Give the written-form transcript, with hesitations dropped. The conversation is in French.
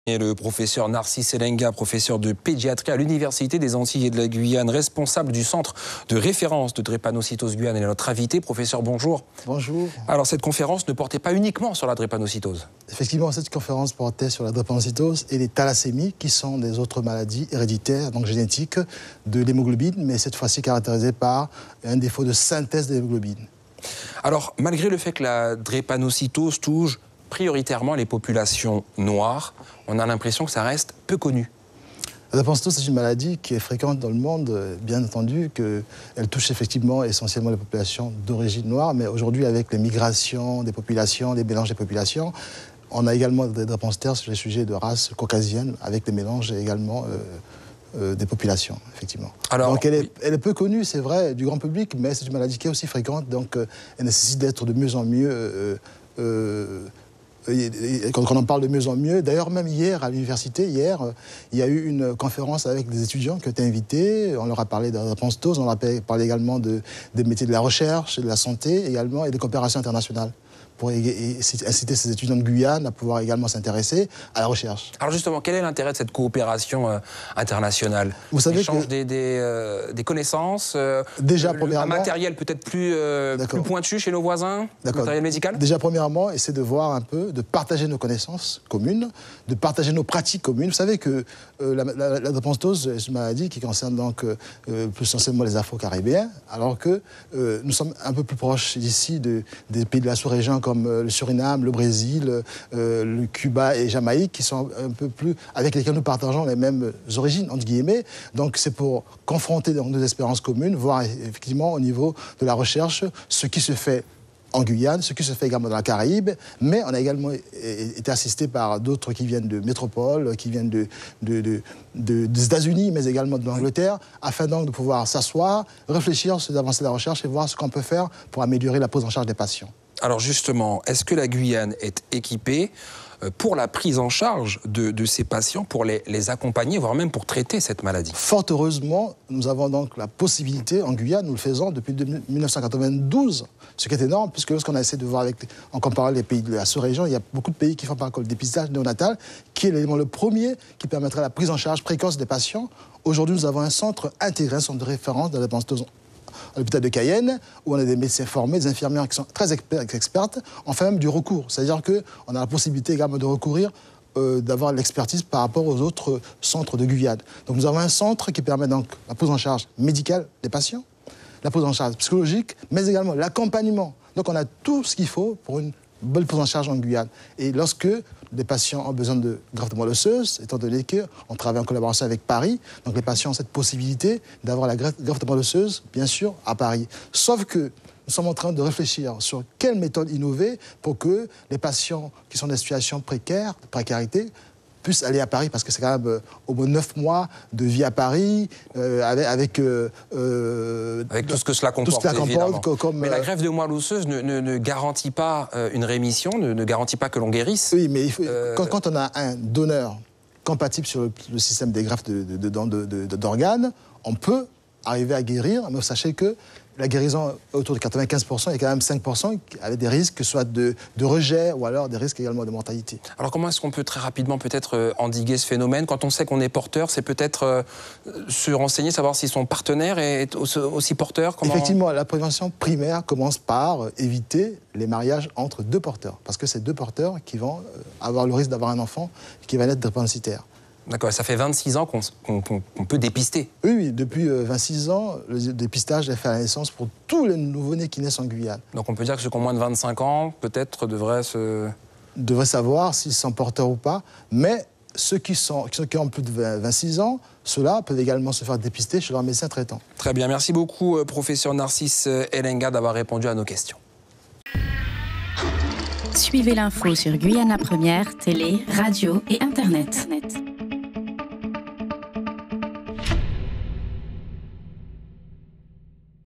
Et le professeur Narcisse Elenga, professeur de pédiatrie à l'Université des Antilles et de la Guyane, responsable du centre de référence de drépanocytose Guyane, est notre invité. Professeur, bonjour. Bonjour. Alors, cette conférence ne portait pas uniquement sur la drépanocytose. Effectivement, cette conférence portait sur la drépanocytose et les thalassémies, qui sont des autres maladies héréditaires, donc génétiques, de l'hémoglobine, mais cette fois-ci caractérisée par un défaut de synthèse de l'hémoglobine. Alors, malgré le fait que la drépanocytose touche prioritairement les populations noires, on a l'impression que ça reste peu connu. La drépanocytose, c'est une maladie qui est fréquente dans le monde, bien entendu, qu'elle touche effectivement essentiellement les populations d'origine noire, mais aujourd'hui, avec les migrations des populations, les mélanges des populations, on a également des drépanocytaires sur les sujets de race caucasienne, avec les mélanges également des populations, effectivement. Alors, donc elle est peu connue, c'est vrai, du grand public, mais c'est une maladie qui est aussi fréquente, donc elle nécessite d'être de mieux en mieux quand on en parle de mieux en mieux. D'ailleurs, même hier, à l'université, il y a eu une conférence avec des étudiants qui ont été invités. On leur a parlé de la drépanocytose, on leur a parlé également des métiers de la recherche, de la santé également, et des coopérations internationales, pour inciter ces étudiants de Guyane à pouvoir également s'intéresser à la recherche. Alors justement, quel est l'intérêt de cette coopération internationale? Vous savez l'échange des connaissances, déjà, premièrement, un matériel peut-être plus pointu chez nos voisins, matériel médical? Déjà, premièrement, essayer de voir un peu, de partager nos connaissances communes, de partager nos pratiques communes. Vous savez que la drépanocytose est une maladie qui concerne donc plus essentiellement les Afro-Caribéens, alors que nous sommes un peu plus proches ici des pays de la sous-région comme le Suriname, le Brésil, le Cuba et Jamaïque, qui sont un peu plus, avec lesquels nous partageons les mêmes origines, entre guillemets. Donc c'est pour confronter nos espérances communes, voir effectivement au niveau de la recherche ce qui se fait en Guyane, ce qui se fait également dans la Caraïbe, mais on a également été assisté par d'autres qui viennent de métropoles, qui viennent des États-Unis, mais également de l'Angleterre, afin donc de pouvoir s'asseoir, réfléchir sur l'avancée de la recherche et voir ce qu'on peut faire pour améliorer la prise en charge des patients. Alors justement, est-ce que la Guyane est équipée pour la prise en charge de ces patients, pour les accompagner, voire même pour traiter cette maladie? Fort heureusement, nous avons donc la possibilité en Guyane, nous le faisons depuis 1992, ce qui est énorme, puisque lorsqu'on a essayé de voir, en comparant les pays de la sous-région, il y a beaucoup de pays qui font par exemple le dépistage néonatal, qui est l'élément le premier qui permettrait la prise en charge précoce des patients. Aujourd'hui, nous avons un centre intégré, un centre de référence de la drépanocytose à l'hôpital de Cayenne, où on a des médecins formés, des infirmières qui sont très expertes, on fait même du recours. C'est-à-dire qu'on a la possibilité également de recourir, d'avoir l'expertise par rapport aux autres centres de Guyane. Donc nous avons un centre qui permet donc la prise en charge médicale des patients, la prise en charge psychologique, mais également l'accompagnement. Donc on a tout ce qu'il faut pour une bonne prise en charge en Guyane. Et lorsque les patients ont besoin de greffe de moelle osseuse, étant donné qu'on travaille en collaboration avec Paris, donc les patients ont cette possibilité d'avoir la greffe de moelle osseuse, bien sûr, à Paris. Sauf que nous sommes en train de réfléchir sur quelle méthode innover pour que les patients qui sont dans des situations précaires, de précarité, puissent aller à Paris, parce que c'est quand même au moins 9 mois de vie à Paris, avec tout ce que cela comporte, évidemment. Mais la greffe de moelle osseuse ne garantit pas une rémission, ne garantit pas que l'on guérisse. Oui, mais quand on a un donneur compatible sur le système des greffes d'organes, on peut arriver à guérir, mais sachez que la guérison autour de 95%, et quand même 5% avec des risques, soit de rejet ou alors des risques également de mortalité. Alors comment est-ce qu'on peut très rapidement peut-être endiguer ce phénomène? Quand on sait qu'on est porteur, c'est peut-être se renseigner, savoir si son partenaire est aussi porteur? Effectivement, la prévention primaire commence par éviter les mariages entre deux porteurs, parce que c'est deux porteurs qui vont avoir le risque d'avoir un enfant qui va naître drépanocytaire. D'accord, ça fait 26 ans qu'on peut dépister. Oui, depuis 26 ans, le dépistage est fait à la naissance pour tous les nouveau-nés qui naissent en Guyane. Donc on peut dire que ceux qui ont moins de 25 ans, peut-être devraient savoir s'ils sont porteurs ou pas, mais ceux qui ont plus de 26 ans, ceux-là peuvent également se faire dépister chez leur médecin traitant. Très bien, merci beaucoup, professeur Narcisse Elenga, d'avoir répondu à nos questions. Suivez l'info sur Guyana Première, télé, radio et Internet.